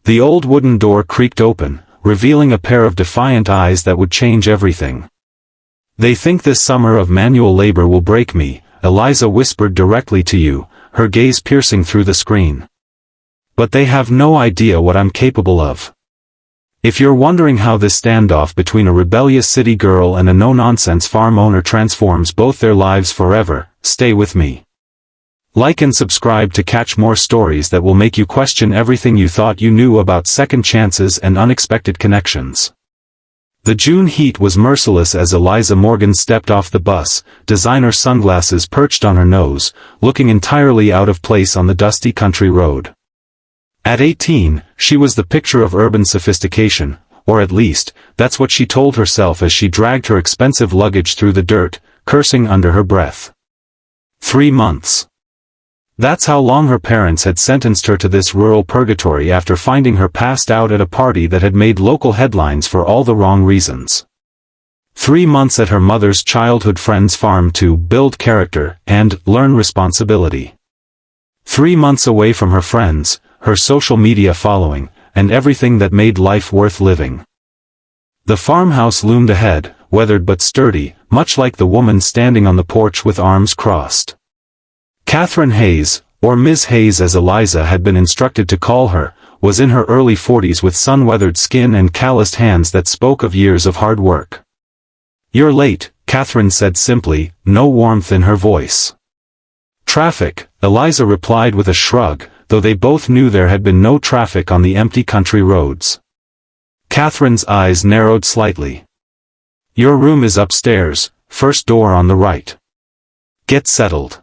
The old wooden door creaked open, revealing a pair of defiant eyes that would change everything. "They think this summer of manual labor will break me," Eliza whispered directly to you, her gaze piercing through the screen. "But they have no idea what I'm capable of." If you're wondering how this standoff between a rebellious city girl and a no-nonsense farm owner transforms both their lives forever, stay with me. Like and subscribe to catch more stories that will make you question everything you thought you knew about second chances and unexpected connections. The June heat was merciless as Eliza Morgan stepped off the bus, designer sunglasses perched on her nose, looking entirely out of place on the dusty country road. At 18, she was the picture of urban sophistication, or at least, that's what she told herself as she dragged her expensive luggage through the dirt, cursing under her breath. 3 months. That's how long her parents had sentenced her to this rural purgatory after finding her passed out at a party that had made local headlines for all the wrong reasons. 3 months at her mother's childhood friend's farm to build character and learn responsibility. 3 months away from her friends, her social media following, and everything that made life worth living. The farmhouse loomed ahead, weathered but sturdy, much like the woman standing on the porch with arms crossed. Katherine Hayes, or Ms. Hayes as Eliza had been instructed to call her, was in her early 40s with sun-weathered skin and calloused hands that spoke of years of hard work. "You're late," Katherine said simply, no warmth in her voice. "Traffic," Eliza replied with a shrug, though they both knew there had been no traffic on the empty country roads. Katherine's eyes narrowed slightly. "Your room is upstairs, first door on the right. Get settled.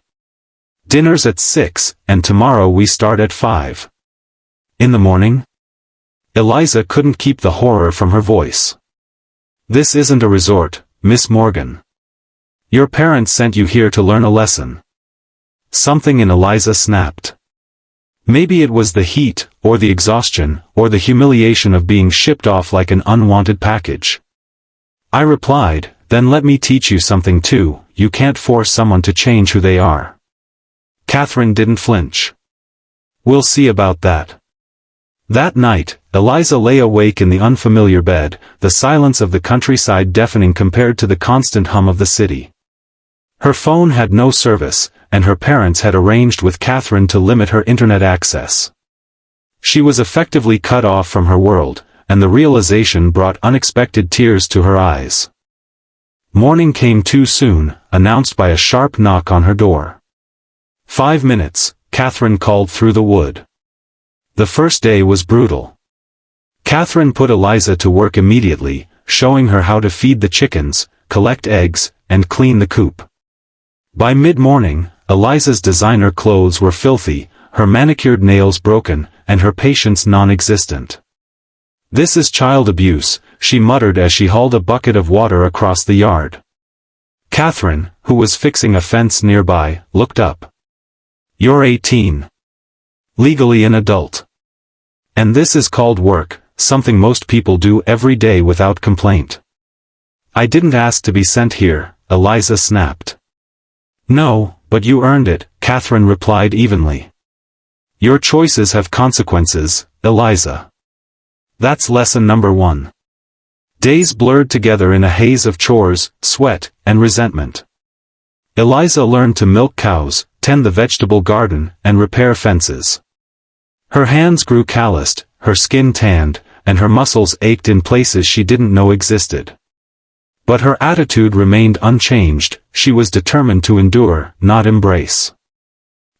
Dinner's at 6, and tomorrow we start at 5. "In the morning?" Eliza couldn't keep the horror from her voice. "This isn't a resort, Miss Morgan. Your parents sent you here to learn a lesson." Something in Eliza snapped. Maybe it was the heat, or the exhaustion, or the humiliation of being shipped off like an unwanted package. I replied, "Then let me teach you something too, you can't force someone to change who they are." Katherine didn't flinch. "We'll see about that." That night, Eliza lay awake in the unfamiliar bed, the silence of the countryside deafening compared to the constant hum of the city. Her phone had no service, and her parents had arranged with Katherine to limit her internet access. She was effectively cut off from her world, and the realization brought unexpected tears to her eyes. Morning came too soon, announced by a sharp knock on her door. 5 minutes, Katherine called through the wood. The first day was brutal. Katherine put Eliza to work immediately, showing her how to feed the chickens, collect eggs, and clean the coop. By mid-morning, Eliza's designer clothes were filthy, her manicured nails broken, and her patience non-existent. "This is child abuse," she muttered as she hauled a bucket of water across the yard. Katherine, who was fixing a fence nearby, looked up. "You're 18. Legally an adult. And this is called work, something most people do every day without complaint." "I didn't ask to be sent here," Eliza snapped. "No, but you earned it," Katherine replied evenly. "Your choices have consequences, Eliza." That's lesson number 1. Days blurred together in a haze of chores, sweat, and resentment. Eliza learned to milk cows, tend the vegetable garden, and repair fences. Her hands grew calloused, her skin tanned, and her muscles ached in places she didn't know existed. But her attitude remained unchanged, she was determined to endure, not embrace.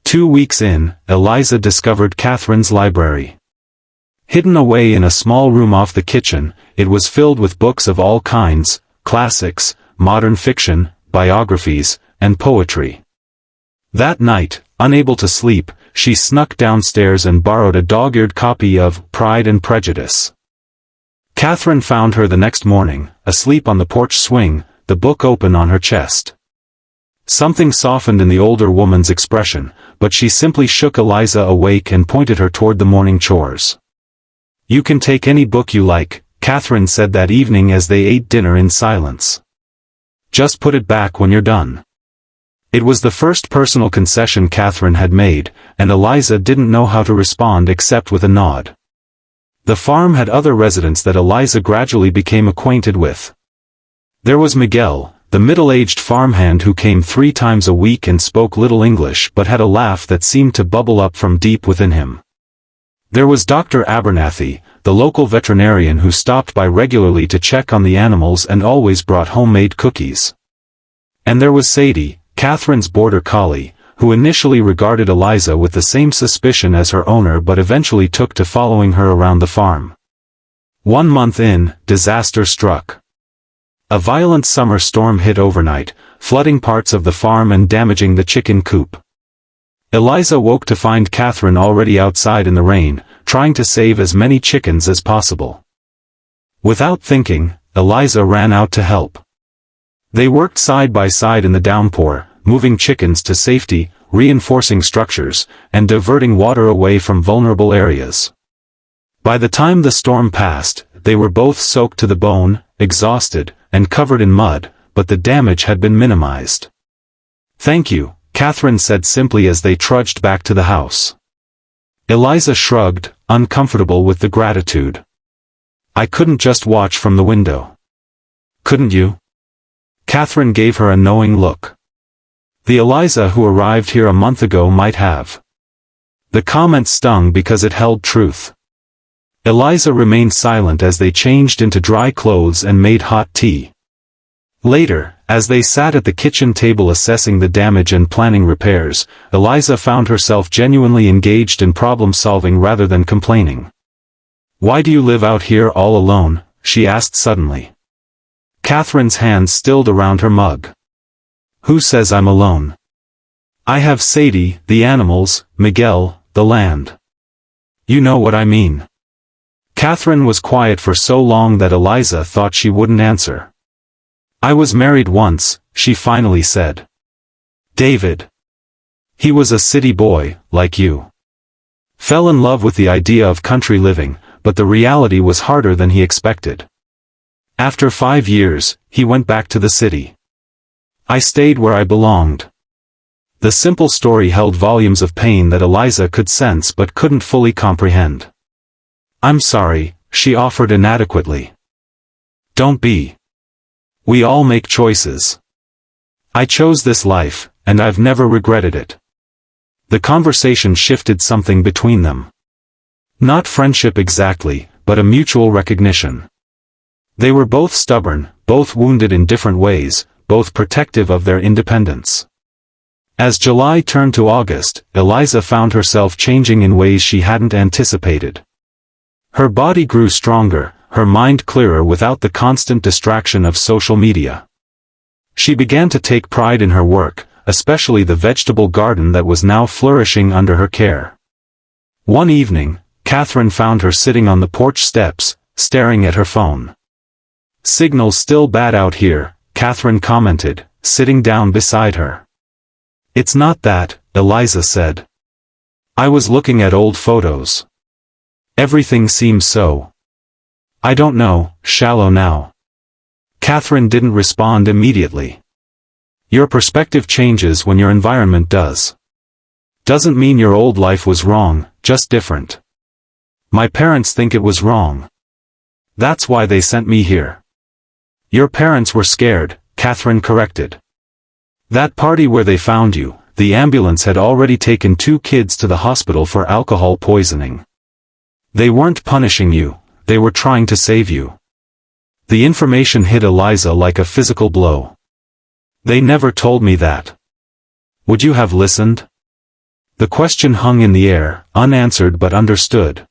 2 weeks in, Eliza discovered Katherine's library. Hidden away in a small room off the kitchen, it was filled with books of all kinds, classics, modern fiction, biographies, and poetry. That night, unable to sleep, she snuck downstairs and borrowed a dog-eared copy of Pride and Prejudice. Katherine found her the next morning, asleep on the porch swing, the book open on her chest. Something softened in the older woman's expression, but she simply shook Eliza awake and pointed her toward the morning chores. "You can take any book you like," Katherine said that evening as they ate dinner in silence. "Just put it back when you're done." It was the first personal concession Katherine had made, and Eliza didn't know how to respond except with a nod. The farm had other residents that Eliza gradually became acquainted with. There was Miguel, the middle-aged farmhand who came 3 times a week and spoke little English but had a laugh that seemed to bubble up from deep within him. There was Dr. Abernathy, the local veterinarian who stopped by regularly to check on the animals and always brought homemade cookies. And there was Sadie, Katherine's border collie, who initially regarded Eliza with the same suspicion as her owner but eventually took to following her around the farm. 1 month in, disaster struck. A violent summer storm hit overnight, flooding parts of the farm and damaging the chicken coop. Eliza woke to find Katherine already outside in the rain, trying to save as many chickens as possible. Without thinking, Eliza ran out to help. They worked side by side in the downpour, moving chickens to safety, reinforcing structures, and diverting water away from vulnerable areas. By the time the storm passed, they were both soaked to the bone, exhausted, and covered in mud, but the damage had been minimized. "Thank you," Katherine said simply as they trudged back to the house. Eliza shrugged, uncomfortable with the gratitude. "I couldn't just watch from the window." "Couldn't you?" Katherine gave her a knowing look. The Eliza who arrived here a month ago might have. The comment stung because it held truth. Eliza remained silent as they changed into dry clothes and made hot tea. Later, as they sat at the kitchen table assessing the damage and planning repairs, Eliza found herself genuinely engaged in problem-solving rather than complaining. "Why do you live out here all alone?" she asked suddenly. Katherine's hands stilled around her mug. "Who says I'm alone? I have Sadie, the animals, Miguel, the land. You know what I mean." Katherine was quiet for so long that Eliza thought she wouldn't answer. "I was married once," she finally said. "David. He was a city boy, like you. Fell in love with the idea of country living, but the reality was harder than he expected. After 5 years, he went back to the city. I stayed where I belonged." The simple story held volumes of pain that Eliza could sense but couldn't fully comprehend. "I'm sorry," she offered inadequately. "Don't be. We all make choices. I chose this life, and I've never regretted it." The conversation shifted something between them. Not friendship exactly, but a mutual recognition. They were both stubborn, both wounded in different ways, both protective of their independence. As July turned to August, Eliza found herself changing in ways she hadn't anticipated. Her body grew stronger, her mind clearer without the constant distraction of social media. She began to take pride in her work, especially the vegetable garden that was now flourishing under her care. One evening, Katherine found her sitting on the porch steps, staring at her phone. "Signal's still bad out here," Katherine commented, sitting down beside her. "It's not that," Eliza said. "I was looking at old photos. Everything seems so, I don't know, shallow now." Katherine didn't respond immediately. "Your perspective changes when your environment does. Doesn't mean your old life was wrong, just different. My parents think it was wrong. That's why they sent me here." "Your parents were scared," Katherine corrected. "That party where they found you, the ambulance had already taken 2 kids to the hospital for alcohol poisoning. They weren't punishing you, they were trying to save you." The information hit Eliza like a physical blow. "They never told me that. Would you have listened?" The question hung in the air, unanswered but understood.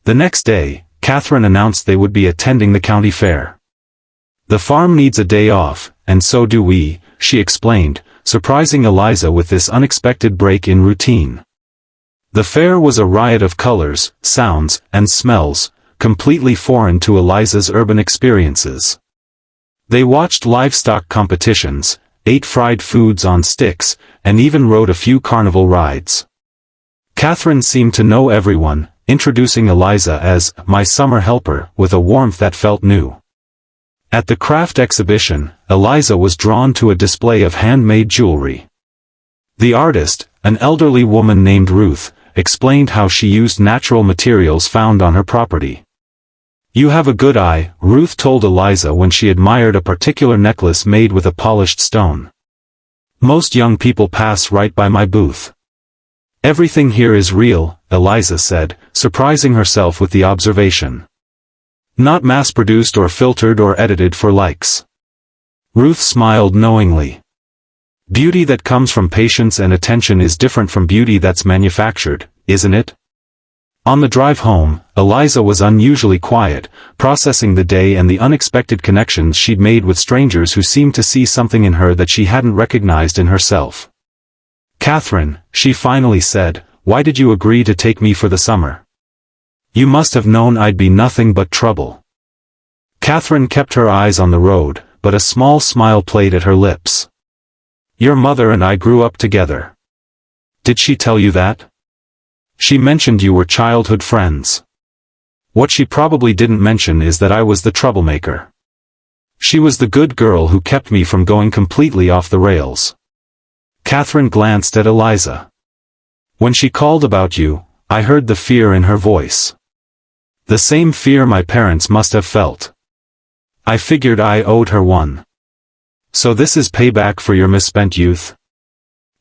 The next day, Katherine announced they would be attending the county fair. "The farm needs a day off, and so do we," she explained, surprising Eliza with this unexpected break in routine. The fair was a riot of colors, sounds, and smells, completely foreign to Eliza's urban experiences. They watched livestock competitions, ate fried foods on sticks, and even rode a few carnival rides. Katherine seemed to know everyone, introducing Eliza as "my summer helper" with a warmth that felt new. At the craft exhibition, Eliza was drawn to a display of handmade jewelry. The artist, an elderly woman named Ruth, explained how she used natural materials found on her property. "You have a good eye," Ruth told Eliza when she admired a particular necklace made with a polished stone. "Most young people pass right by my booth." "Everything here is real," Eliza said, surprising herself with the observation. "Not mass-produced or filtered or edited for likes." Ruth smiled knowingly. "Beauty that comes from patience and attention is different from beauty that's manufactured, isn't it?" On the drive home, Eliza was unusually quiet, processing the day and the unexpected connections she'd made with strangers who seemed to see something in her that she hadn't recognized in herself. "Katherine," she finally said, "why did you agree to take me for the summer? You must have known I'd be nothing but trouble." Katherine kept her eyes on the road, but a small smile played at her lips. "Your mother and I grew up together." "Did she tell you that?" "She mentioned you were childhood friends." "What she probably didn't mention is that I was the troublemaker. She was the good girl who kept me from going completely off the rails." Katherine glanced at Eliza. "When she called about you, I heard the fear in her voice. The same fear my parents must have felt. I figured I owed her one. So this is payback for your misspent youth?"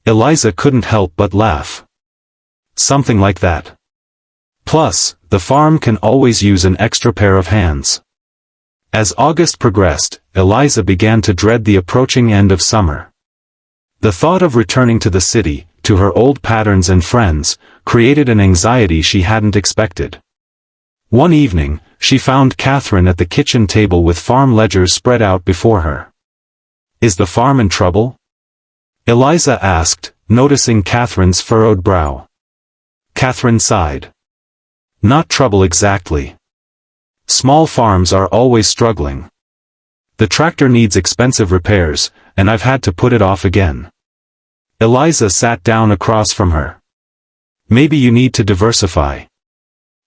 Eliza couldn't help but laugh. "Something like that. Plus, the farm can always use an extra pair of hands." As August progressed, Eliza began to dread the approaching end of summer. The thought of returning to the city, to her old patterns and friends, created an anxiety she hadn't expected. One evening, she found Katherine at the kitchen table with farm ledgers spread out before her. "Is the farm in trouble?" Eliza asked, noticing Katherine's furrowed brow. Katherine sighed. "Not trouble exactly. Small farms are always struggling. The tractor needs expensive repairs, and I've had to put it off again." Eliza sat down across from her. "Maybe you need to diversify.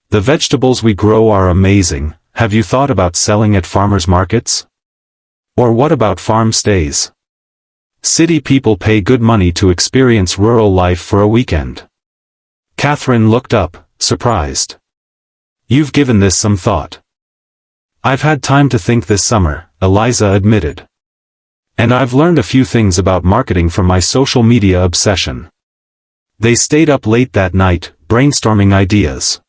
The vegetables we grow are amazing. Have you thought about selling at farmers markets? Or what about farm stays? City people pay good money to experience rural life for a weekend." Katherine looked up, surprised. "You've given this some thought." "I've had time to think this summer," Eliza admitted. "And I've learned a few things about marketing from my social media obsession." They stayed up late that night, brainstorming ideas.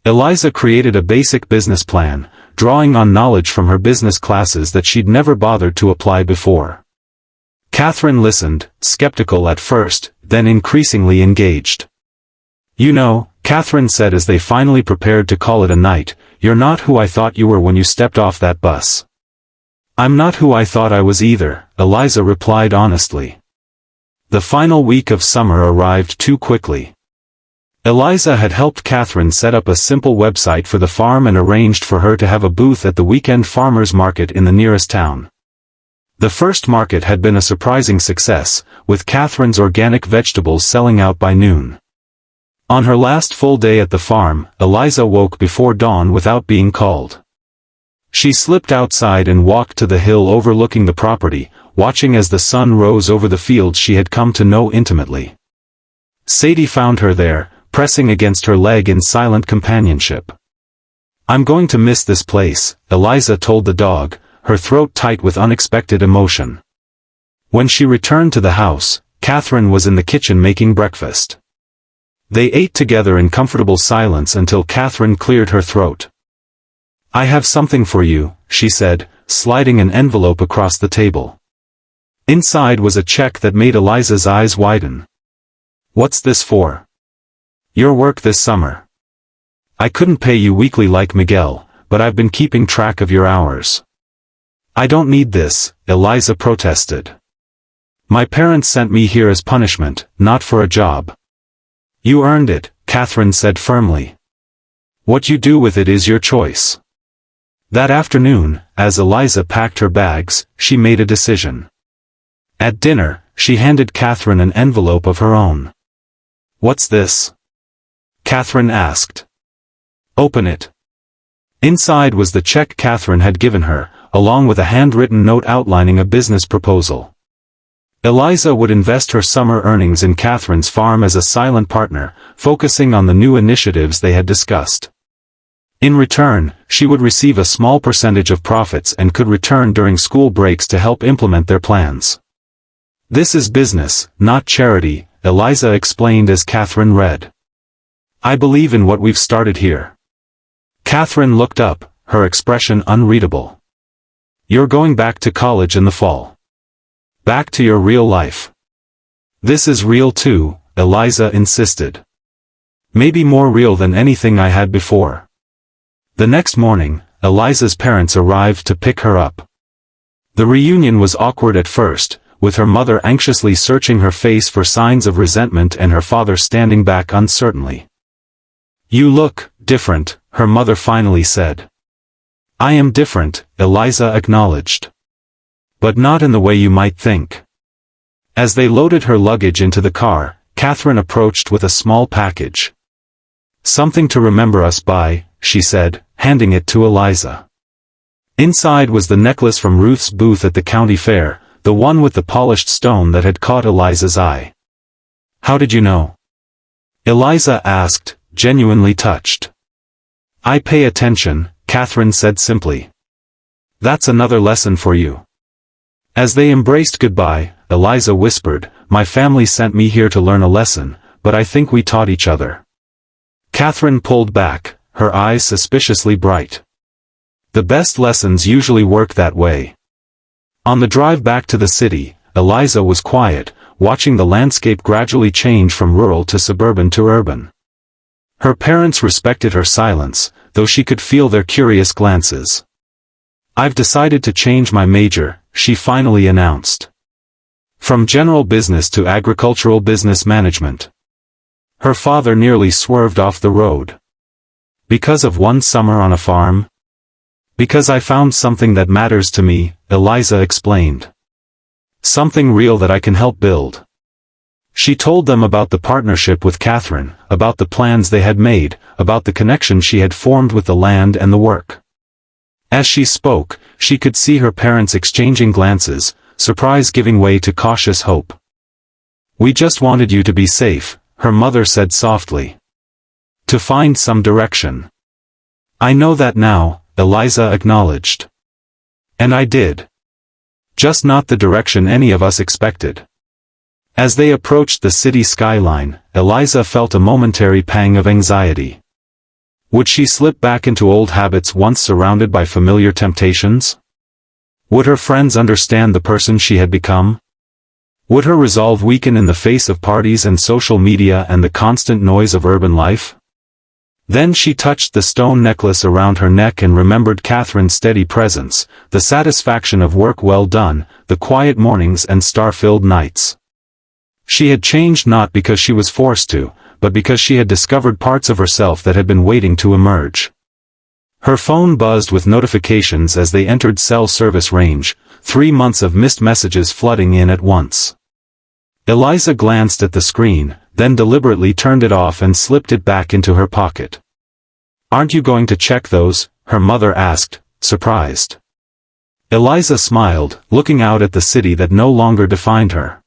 Eliza created a basic business plan, drawing on knowledge from her business classes that she'd never bothered to apply before. Katherine listened, skeptical at first, then increasingly engaged. "You know," Katherine said as they finally prepared to call it a night, "you're not who I thought you were when you stepped off that bus." "I'm not who I thought I was either," Eliza replied honestly. The final week of summer arrived too quickly. Eliza had helped Katherine set up a simple website for the farm and arranged for her to have a booth at the weekend farmers market in the nearest town. The first market had been a surprising success, with Katherine's organic vegetables selling out by noon. On her last full day at the farm, Eliza woke before dawn without being called. She slipped outside and walked to the hill overlooking the property, watching as the sun rose over the fields she had come to know intimately. Sadie found her there, pressing against her leg in silent companionship. "I'm going to miss this place," Eliza told the dog, her throat tight with unexpected emotion. When she returned to the house, Katherine was in the kitchen making breakfast. They ate together in comfortable silence until Katherine cleared her throat. "I have something for you," she said, sliding an envelope across the table. Inside was a check that made Eliza's eyes widen. "What's this for?" "Your work this summer. I couldn't pay you weekly like Miguel, but I've been keeping track of your hours." "I don't need this," Eliza protested. "My parents sent me here as punishment, not for a job." "You earned it," Katherine said firmly. "What you do with it is your choice." That afternoon, as Eliza packed her bags, she made a decision. At dinner, she handed Katherine an envelope of her own. "What's this?" Katherine asked. "Open it." Inside was the check Katherine had given her, along with a handwritten note outlining a business proposal. Eliza would invest her summer earnings in Katherine's farm as a silent partner, focusing on the new initiatives they had discussed. In return, she would receive a small percentage of profits and could return during school breaks to help implement their plans. "This is business, not charity," Eliza explained as Katherine read. "I believe in what we've started here." Katherine looked up, her expression unreadable. "You're going back to college in the fall. Back to your real life." "This is real too," Eliza insisted. "Maybe more real than anything I had before." The next morning, Eliza's parents arrived to pick her up. The reunion was awkward at first, with her mother anxiously searching her face for signs of resentment and her father standing back uncertainly. "You look different," her mother finally said. "I am different," Eliza acknowledged. "But not in the way you might think." As they loaded her luggage into the car, Katherine approached with a small package. "Something to remember us by," she said, handing it to Eliza. Inside was the necklace from Ruth's booth at the county fair, the one with the polished stone that had caught Eliza's eye. "How did you know?" Eliza asked, genuinely touched. "I pay attention," Katherine said simply. "That's another lesson for you." As they embraced goodbye, Eliza whispered, "My family sent me here to learn a lesson, but I think we taught each other." Katherine pulled back, her eyes suspiciously bright. The best lessons usually work that way. On the drive back to the city, Eliza was quiet, watching the landscape gradually change from rural to suburban to urban. Her parents respected her silence, though she could feel their curious glances. "I've decided to change my major," she finally announced. "From general business to agricultural business management." Her father nearly swerved off the road. "Because of one summer on a farm?" "Because I found something that matters to me," Eliza explained. "Something real that I can help build." She told them about the partnership with Katherine, about the plans they had made, about the connection she had formed with the land and the work. As she spoke, she could see her parents exchanging glances, surprise giving way to cautious hope. "We just wanted you to be safe," her mother said softly. "To find some direction." "I know that now," Eliza acknowledged. "And I did. Just not the direction any of us expected." As they approached the city skyline, Eliza felt a momentary pang of anxiety. Would she slip back into old habits once surrounded by familiar temptations? Would her friends understand the person she had become? Would her resolve weaken in the face of parties and social media and the constant noise of urban life? Then she touched the stone necklace around her neck and remembered Katherine's steady presence, the satisfaction of work well done, the quiet mornings and star-filled nights. She had changed not because she was forced to, but because she had discovered parts of herself that had been waiting to emerge. Her phone buzzed with notifications as they entered cell service range, 3 months of missed messages flooding in at once. Eliza glanced at the screen, then deliberately turned it off and slipped it back into her pocket. "Aren't you going to check those?" her mother asked, surprised. Eliza smiled, looking out at the city that no longer defined her.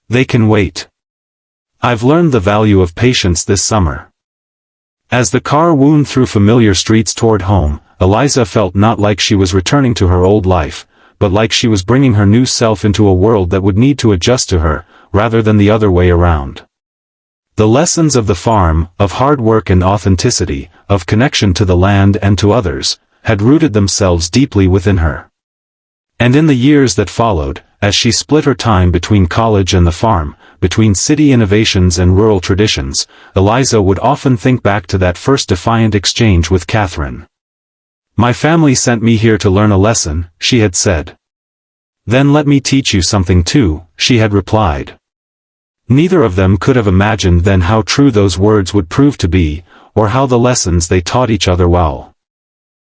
"They can wait. I've learned the value of patience this summer." As the car wound through familiar streets toward home, Eliza felt not like she was returning to her old life, but like she was bringing her new self into a world that would need to adjust to her, rather than the other way around. The lessons of the farm, of hard work and authenticity, of connection to the land and to others, had rooted themselves deeply within her. And in the years that followed, as she split her time between college and the farm, between city innovations and rural traditions, Eliza would often think back to that first defiant exchange with Katherine. "My family sent me here to learn a lesson," she had said. "Then let me teach you something too," she had replied. Neither of them could have imagined then how true those words would prove to be, or how the lessons they taught each other well.